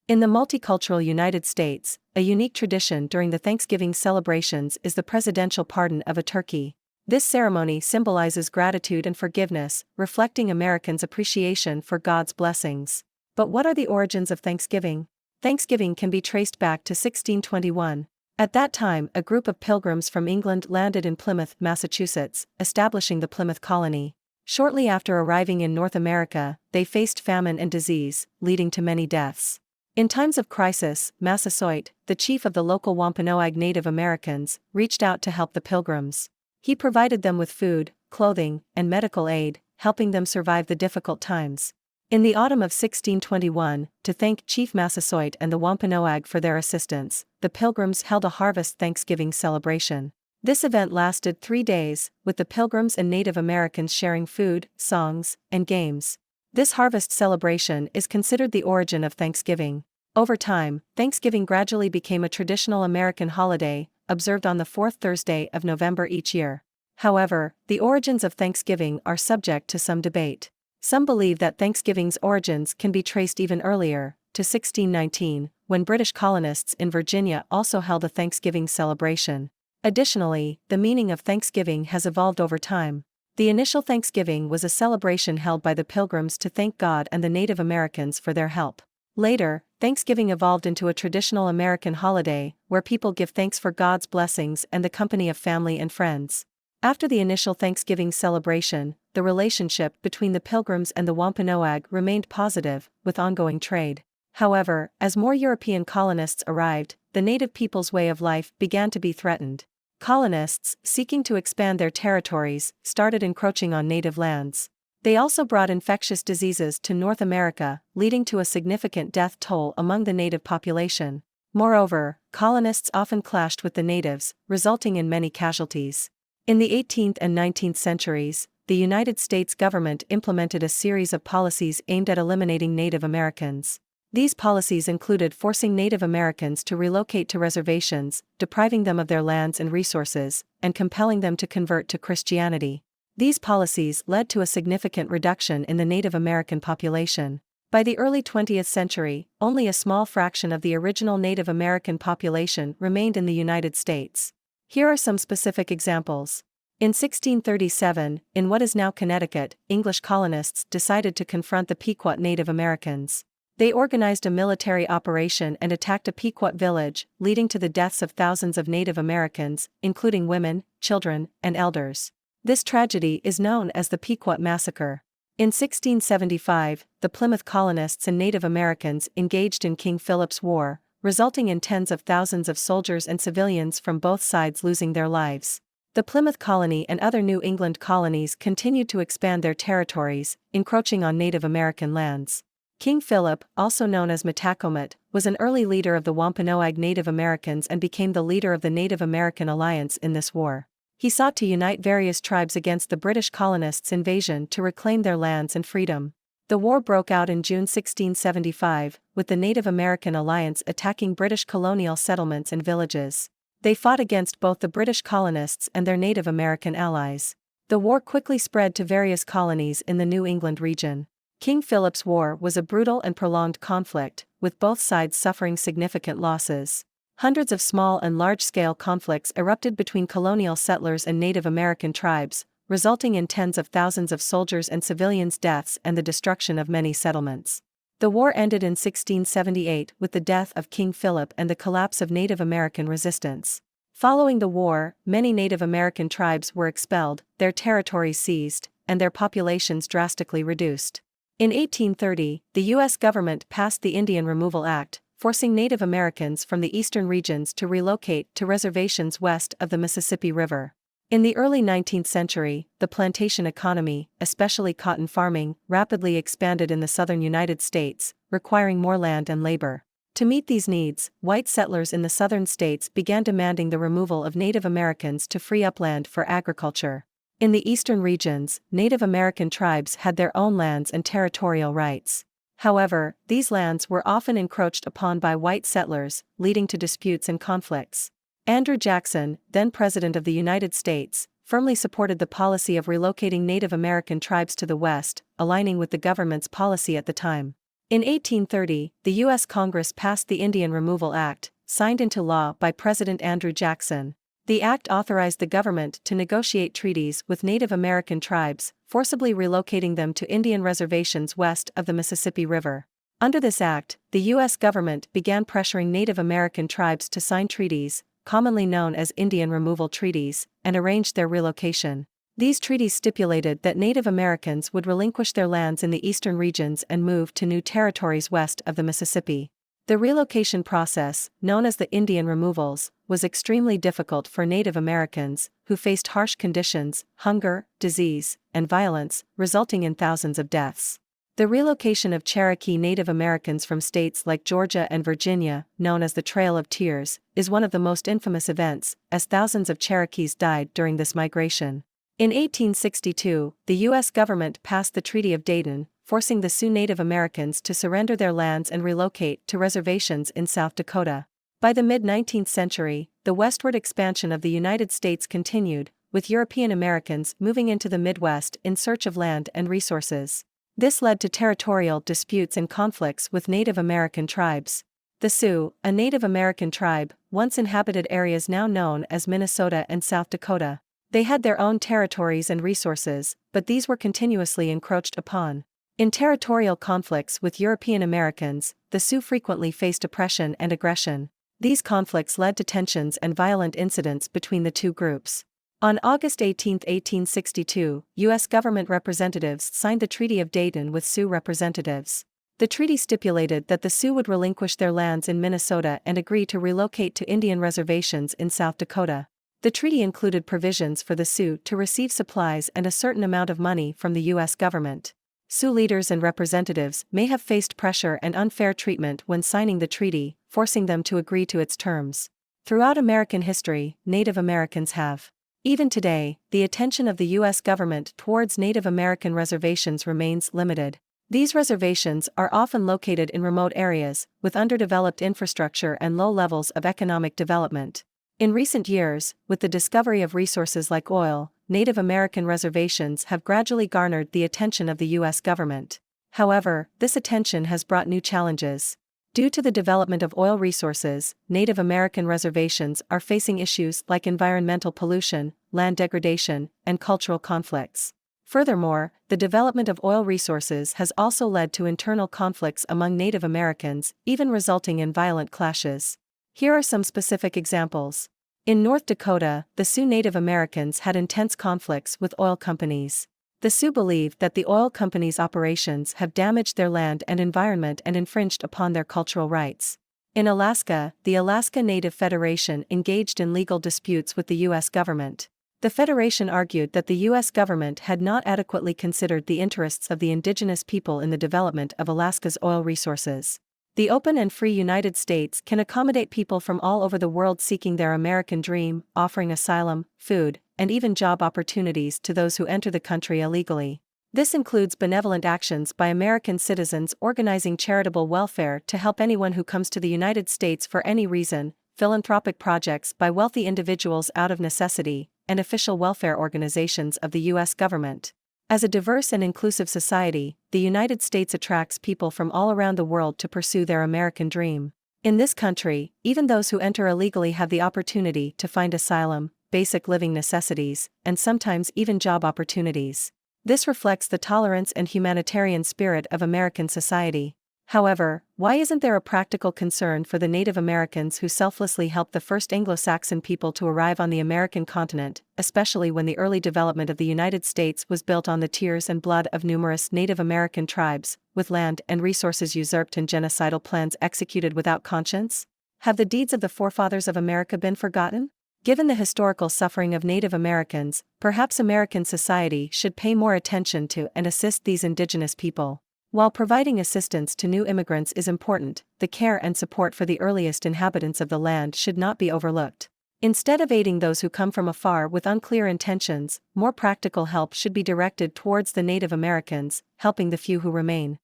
In the multicultural United States, a unique tradition during the Thanksgiving celebrations is the presidential pardon of a turkey. This ceremony symbolizes gratitude and forgiveness, reflecting Americans' appreciation for God's blessings. But what are the origins of Thanksgiving? Thanksgiving can be traced back to 1621. At that time, a group of pilgrims from England landed in Plymouth, Massachusetts, establishing the Plymouth colony. Shortly after arriving in North America, they faced famine and disease, leading to many deaths. In times of crisis, Massasoit, the chief of the local Wampanoag Native Americans, reached out to help the pilgrims. He provided them with food, clothing, and medical aid, helping them survive the difficult times. In the autumn of 1621, to thank Chief Massasoit and the Wampanoag for their assistance, the pilgrims held a harvest Thanksgiving celebration. This event lasted 3 days, with the pilgrims and Native Americans sharing food, songs, and games. This harvest celebration is considered the origin of Thanksgiving. Over time, Thanksgiving gradually became a traditional American holiday, observed on the fourth Thursday of November each year. However, the origins of Thanksgiving are subject to some debate. Some believe that Thanksgiving's origins can be traced even earlier, to 1619, when British colonists in Virginia also held a Thanksgiving celebration. Additionally, the meaning of Thanksgiving has evolved over time. The initial Thanksgiving was a celebration held by the Pilgrims to thank God and the Native Americans for their help. Later, Thanksgiving evolved into a traditional American holiday, where people give thanks for God's blessings and the company of family and friends. After the initial Thanksgiving celebration, the relationship between the Pilgrims and the Wampanoag remained positive, with ongoing trade. However, as more European colonists arrived, the native people's way of life began to be threatened. Colonists, seeking to expand their territories, started encroaching on native lands. They also brought infectious diseases to North America, leading to a significant death toll among the native population. Moreover, colonists often clashed with the natives, resulting in many casualties. In the 18th and 19th centuries, the United States government implemented a series of policies aimed at eliminating Native Americans. These policies included forcing Native Americans to relocate to reservations, depriving them of their lands and resources, and compelling them to convert to Christianity. These policies led to a significant reduction in the Native American population. By the early 20th century, only a small fraction of the original Native American population remained in the United States. Here are some specific examples. In 1637, in what is now Connecticut, English colonists decided to confront the Pequot Native Americans. They organized a military operation and attacked a Pequot village, leading to the deaths of thousands of Native Americans, including women, children, and elders. This tragedy is known as the Pequot Massacre. In 1675, the Plymouth colonists and Native Americans engaged in King Philip's War, resulting in tens of thousands of soldiers and civilians from both sides losing their lives. The Plymouth colony and other New England colonies continued to expand their territories, encroaching on Native American lands. King Philip, also known as Metacomet, was an early leader of the Wampanoag Native Americans and became the leader of the Native American Alliance in this war. He sought to unite various tribes against the British colonists' invasion to reclaim their lands and freedom. The war broke out in June 1675, with the Native American Alliance attacking British colonial settlements and villages. They fought against both the British colonists and their Native American allies. The war quickly spread to various colonies in the New England region. King Philip's War was a brutal and prolonged conflict, with both sides suffering significant losses. Hundreds of small and large-scale conflicts erupted between colonial settlers and Native American tribes, resulting in tens of thousands of soldiers and civilians' deaths and the destruction of many settlements. The war ended in 1678 with the death of King Philip and the collapse of Native American resistance. Following the war, many Native American tribes were expelled, their territories seized, and their populations drastically reduced. In 1830, the U.S. government passed the Indian Removal Act, forcing Native Americans from the eastern regions to relocate to reservations west of the Mississippi River. In the early 19th century, the plantation economy, especially cotton farming, rapidly expanded in the southern United States, requiring more land and labor. To meet these needs, white settlers in the southern states began demanding the removal of Native Americans to free up land for agriculture. In the eastern regions, Native American tribes had their own lands and territorial rights. However, these lands were often encroached upon by white settlers, leading to disputes and conflicts. Andrew Jackson, then President of the United States, firmly supported the policy of relocating Native American tribes to the West, aligning with the government's policy at the time. In 1830, the U.S. Congress passed the Indian Removal Act, signed into law by President Andrew Jackson. The act authorized the government to negotiate treaties with Native American tribes, forcibly relocating them to Indian reservations west of the Mississippi River. Under this act, the U.S. government began pressuring Native American tribes to sign treaties, commonly known as Indian Removal Treaties, and arrange their relocation. These treaties stipulated that Native Americans would relinquish their lands in the eastern regions and move to new territories west of the Mississippi. The relocation process, known as the Indian removals, was extremely difficult for Native Americans, who faced harsh conditions, hunger, disease, and violence, resulting in thousands of deaths. The relocation of Cherokee Native Americans from states like Georgia and Virginia, known as the Trail of Tears, is one of the most infamous events, as thousands of Cherokees died during this migration. In 1862, the U.S. government passed the Treaty of Dayton, forcing the Sioux Native Americans to surrender their lands and relocate to reservations in South Dakota. By the mid-19th century, the westward expansion of the United States continued, with European Americans moving into the Midwest in search of land and resources. This led to territorial disputes and conflicts with Native American tribes. The Sioux, a Native American tribe, once inhabited areas now known as Minnesota and South Dakota. They had their own territories and resources, but these were continuously encroached upon. In territorial conflicts with European Americans, the Sioux frequently faced oppression and aggression. These conflicts led to tensions and violent incidents between the two groups. On August 18, 1862, U.S. government representatives signed the Treaty of Dayton with Sioux representatives. The treaty stipulated that the Sioux would relinquish their lands in Minnesota and agree to relocate to Indian reservations in South Dakota. The treaty included provisions for the Sioux to receive supplies and a certain amount of money from the U.S. government. Sioux leaders and representatives may have faced pressure and unfair treatment when signing the treaty, forcing them to agree to its terms. Throughout American history, Native Americans have. Even today, the attention of the U.S. government towards Native American reservations remains limited. These reservations are often located in remote areas, with underdeveloped infrastructure and low levels of economic development. In recent years, with the discovery of resources like oil, Native American reservations have gradually garnered the attention of the U.S. government. However, this attention has brought new challenges. Due to the development of oil resources, Native American reservations are facing issues like environmental pollution, land degradation, and cultural conflicts. Furthermore, the development of oil resources has also led to internal conflicts among Native Americans, even resulting in violent clashes. Here are some specific examples. In North Dakota, the Sioux Native Americans had intense conflicts with oil companies. The Sioux believed that the oil companies' operations have damaged their land and environment and infringed upon their cultural rights. In Alaska, the Alaska Native Federation engaged in legal disputes with the U.S. government. The Federation argued that the U.S. government had not adequately considered the interests of the indigenous people in the development of Alaska's oil resources. The open and free United States can accommodate people from all over the world seeking their American dream, offering asylum, food, and even job opportunities to those who enter the country illegally. This includes benevolent actions by American citizens organizing charitable welfare to help anyone who comes to the United States for any reason, philanthropic projects by wealthy individuals out of necessity, and official welfare organizations of the U.S. government. As a diverse and inclusive society, the United States attracts people from all around the world to pursue their American dream. In this country, even those who enter illegally have the opportunity to find asylum, basic living necessities, and sometimes even job opportunities. This reflects the tolerance and humanitarian spirit of American society. However, why isn't there a practical concern for the Native Americans who selflessly helped the first Anglo-Saxon people to arrive on the American continent, especially when the early development of the United States was built on the tears and blood of numerous Native American tribes, with land and resources usurped and genocidal plans executed without conscience? Have the deeds of the forefathers of America been forgotten? Given the historical suffering of Native Americans, perhaps American society should pay more attention to and assist these indigenous people. While providing assistance to new immigrants is important, the care and support for the earliest inhabitants of the land should not be overlooked. Instead of aiding those who come from afar with unclear intentions, more practical help should be directed towards the Native Americans, helping the few who remain.